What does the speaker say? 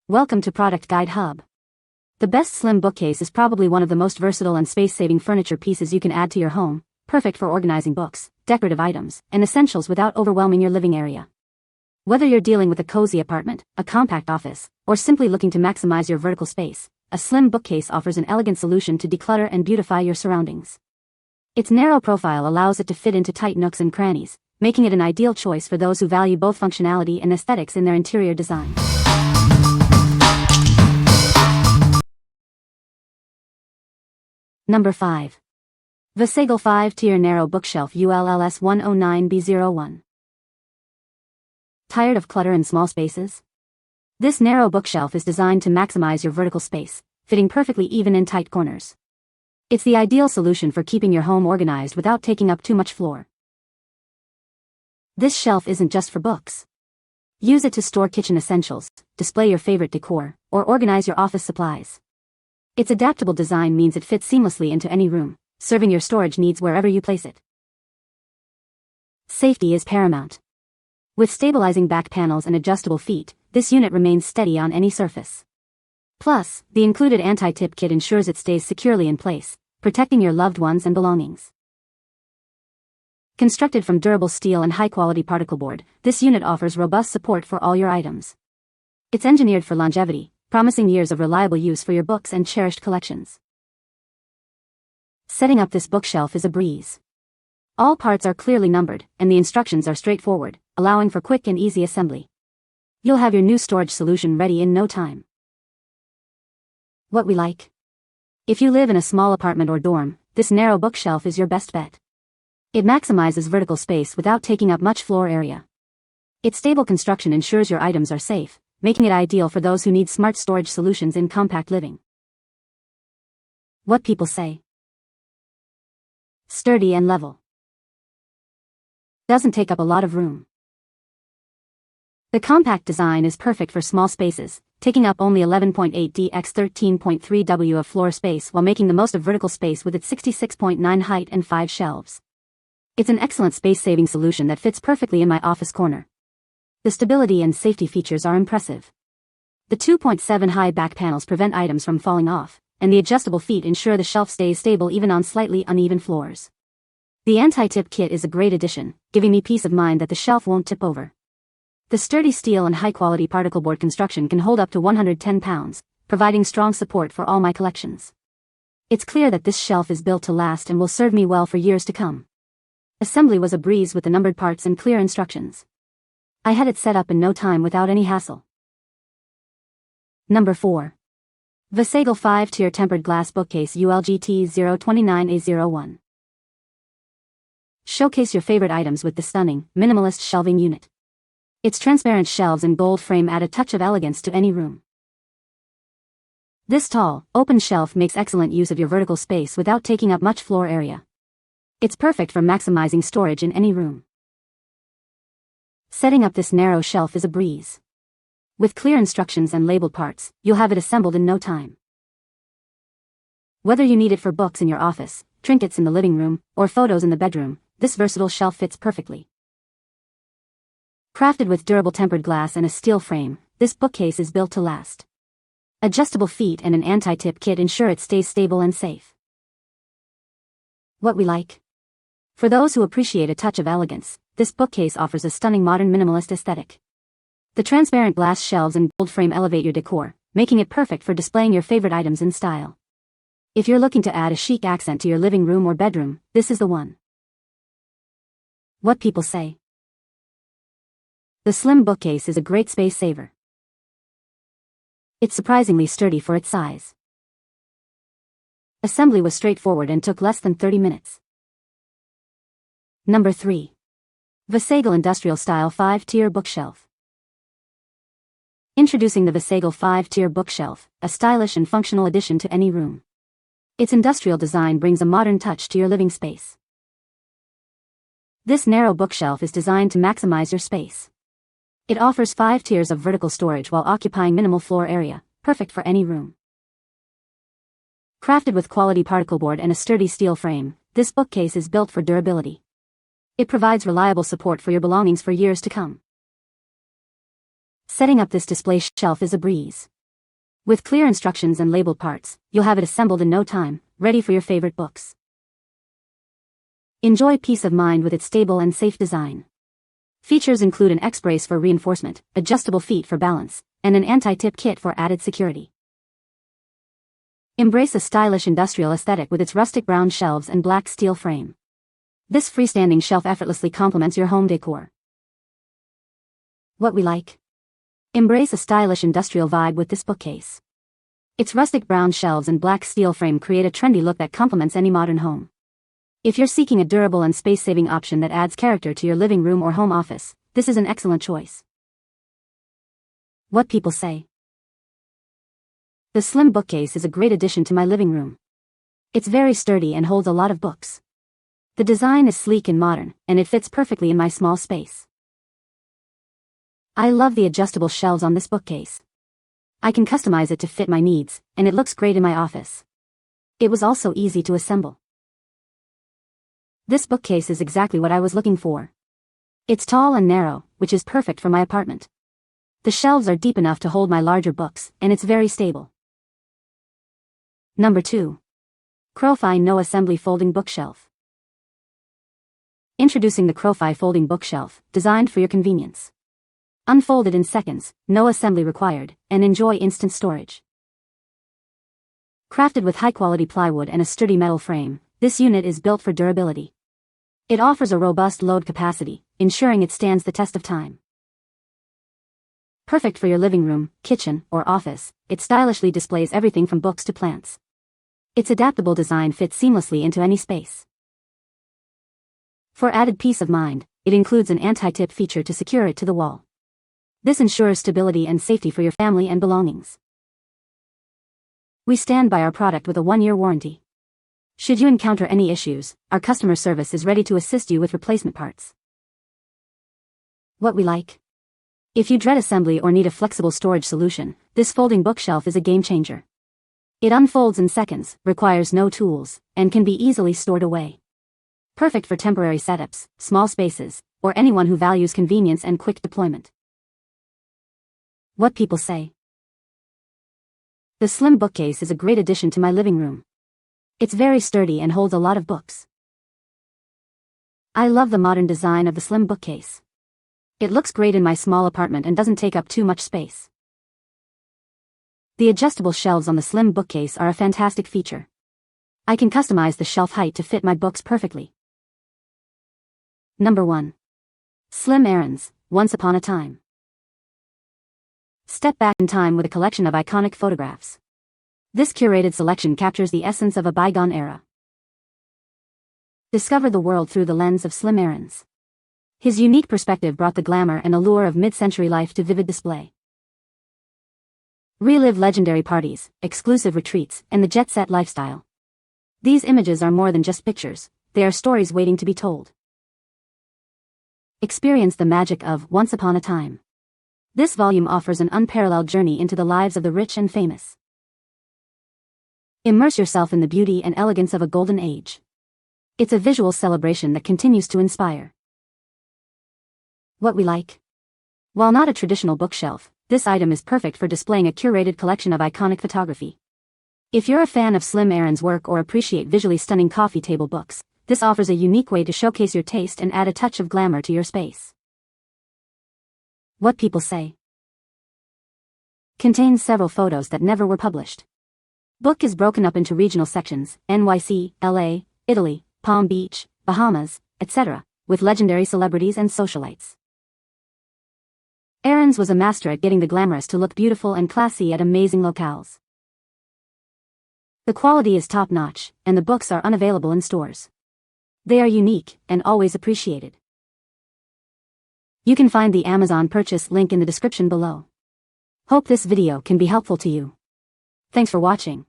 Welcome to Product Guide Hub. The best Slim bookcase is probably one of the most versatile and space-saving furniture pieces you can add to your home, perfect for organizing books, decorative items, and essentials without overwhelming your living area. Whether you're dealing with a cozy apartment, a compact office, or simply looking to maximize your vertical space, a Slim bookcase offers an elegant solution to declutter and beautify your surroundings. Its narrow profile allows it to fit into tight nooks and crannies, making it an ideal choice for those who value both functionality and aesthetics in their interior design. Number 5. VASAGLE 5-tier narrow bookshelf ULLS 109B01. Tired of clutter in small spaces? This narrow bookshelf is designed to maximize your vertical space, fitting perfectly even in tight corners. It's the ideal solution for keeping your home organized without taking up too much floor. This shelf isn't just for books. Use it to store kitchen essentials, display your favorite decor, or organize your office supplies. Its adaptable design means it fits seamlessly into any room, serving your storage needs wherever you place it. Safety is paramount. With stabilizing back panels and adjustable feet, this unit remains steady on any surface. Plus, the included anti-tip kit ensures it stays securely in place, protecting your loved ones and belongings. Constructed from durable steel and high-quality particle board, this unit offers robust support for all your items. It's engineered for longevity, promising years of reliable use for your books and cherished collections. Setting up this bookshelf is a breeze. All parts are clearly numbered, and the instructions are straightforward, allowing for quick and easy assembly. You'll have your new storage solution ready in no time. What we like? If you live in a small apartment or dorm, this narrow bookshelf is your best bet. It maximizes vertical space without taking up much floor area. Its stable construction ensures your items are safe, making it ideal for those who need smart storage solutions in compact living. What people say? Sturdy and level. Doesn't take up a lot of room. The compact design is perfect for small spaces, taking up only 11.8 d x 13.3 w of floor space while making the most of vertical space with its 66.9 height and 5 shelves. It's an excellent space-saving solution that fits perfectly in my office corner. The stability and safety features are impressive. The 2.7 high back panels prevent items from falling off, and the adjustable feet ensure the shelf stays stable even on slightly uneven floors. The anti-tip kit is a great addition, giving me peace of mind that the shelf won't tip over. The sturdy steel and high-quality particle board construction can hold up to 110 pounds, providing strong support for all my collections. It's clear that this shelf is built to last and will serve me well for years to come. Assembly was a breeze with the numbered parts and clear instructions. I had it set up in no time without any hassle. Number 4. VASAGLE 5-tier tempered glass bookcase ULGT 029A01. Showcase your favorite items with the stunning, minimalist shelving unit. Its transparent shelves and gold frame add a touch of elegance to any room. This tall, open shelf makes excellent use of your vertical space without taking up much floor area. It's perfect for maximizing storage in any room. Setting up this narrow shelf is a breeze. With clear instructions and labeled parts, you'll have it assembled in no time. Whether you need it for books in your office, trinkets in the living room, or photos in the bedroom, this versatile shelf fits perfectly. Crafted with durable tempered glass and a steel frame, this bookcase is built to last. Adjustable feet and an anti-tip kit ensure it stays stable and safe. What we like? For those who appreciate a touch of elegance, this bookcase offers a stunning modern minimalist aesthetic. The transparent glass shelves and gold frame elevate your decor, making it perfect for displaying your favorite items in style. If you're looking to add a chic accent to your living room or bedroom, this is the one. What people say? The Slim bookcase is a great space saver. It's surprisingly sturdy for its size. Assembly was straightforward and took less than 30 minutes. Number 3. VASAGLE Industrial Style 5-tier Bookshelf. Introducing the VASAGLE 5-tier bookshelf, a stylish and functional addition to any room. Its industrial design brings a modern touch to your living space. This narrow bookshelf is designed to maximize your space. It offers 5 tiers of vertical storage while occupying minimal floor area, perfect for any room. Crafted with quality particle board and a sturdy steel frame, this bookcase is built for durability. It provides reliable support for your belongings for years to come. Setting up this display shelf is a breeze. With clear instructions and labeled parts, you'll have it assembled in no time, ready for your favorite books. Enjoy peace of mind with its stable and safe design. Features include an X-brace for reinforcement, adjustable feet for balance, and an anti-tip kit for added security. Embrace a stylish industrial aesthetic with its rustic brown shelves and black steel frame. This freestanding shelf effortlessly complements your home decor. What we like? Embrace a stylish industrial vibe with this bookcase. Its rustic brown shelves and black steel frame create a trendy look that complements any modern home. If you're seeking a durable and space-saving option that adds character to your living room or home office, this is an excellent choice. What people say. The Slim Bookcase is a great addition to my living room. It's very sturdy and holds a lot of books. The design is sleek and modern, and it fits perfectly in my small space. I love the adjustable shelves on this bookcase. I can customize it to fit my needs, and it looks great in my office. It was also easy to assemble. This bookcase is exactly what I was looking for. It's tall and narrow, which is perfect for my apartment. The shelves are deep enough to hold my larger books, and it's very stable. Number 2. Crofy No Assembly Folding Bookshelf. Introducing the Crofy Folding Bookshelf, designed for your convenience. Unfolded in seconds, no assembly required, and enjoy instant storage. Crafted with high-quality plywood and a sturdy metal frame, this unit is built for durability. It offers a robust load capacity, ensuring it stands the test of time. Perfect for your living room, kitchen, or office, it stylishly displays everything from books to plants. Its adaptable design fits seamlessly into any space. For added peace of mind, it includes an anti-tip feature to secure it to the wall. This ensures stability and safety for your family and belongings. We stand by our product with a 1-year warranty. Should you encounter any issues, our customer service is ready to assist you with replacement parts. What we like? If you dread assembly or need a flexible storage solution, this folding bookshelf is a game changer. It unfolds in seconds, requires no tools, and can be easily stored away. Perfect for temporary setups, small spaces, or anyone who values convenience and quick deployment. What people say. The Slim Bookcase is a great addition to my living room. It's very sturdy and holds a lot of books. I love the modern design of the Slim Bookcase. It looks great in my small apartment and doesn't take up too much space. The adjustable shelves on the Slim Bookcase are a fantastic feature. I can customize the shelf height to fit my books perfectly. Number 1. Slim Errands, Once Upon a Time. Step back in time with a collection of iconic photographs. This curated selection captures the essence of a bygone era. Discover the world through the lens of Slim Errands. His unique perspective brought the glamour and allure of mid-century life to vivid display. Relive legendary parties, exclusive retreats, and the jet-set lifestyle. These images are more than just pictures, they are stories waiting to be told. Experience the magic of Once Upon a Time. This volume offers an unparalleled journey into the lives of the rich and famous. Immerse yourself in the beauty and elegance of a golden age. It's a visual celebration that continues to inspire. What we like? While not a traditional bookshelf, this item is perfect for displaying a curated collection of iconic photography. If you're a fan of Slim Errands' work or appreciate visually stunning coffee table books, this offers a unique way to showcase your taste and add a touch of glamour to your space. What people say. Contains several photos that never were published. Book is broken up into regional sections, NYC, LA, Italy, Palm Beach, Bahamas, etc., with legendary celebrities and socialites. Errands was a master at getting the glamorous to look beautiful and classy at amazing locales. The quality is top-notch, and the books are unavailable in stores. They are unique and always appreciated. You can find the Amazon purchase link in the description below. Hope this video can be helpful to you. Thanks for watching.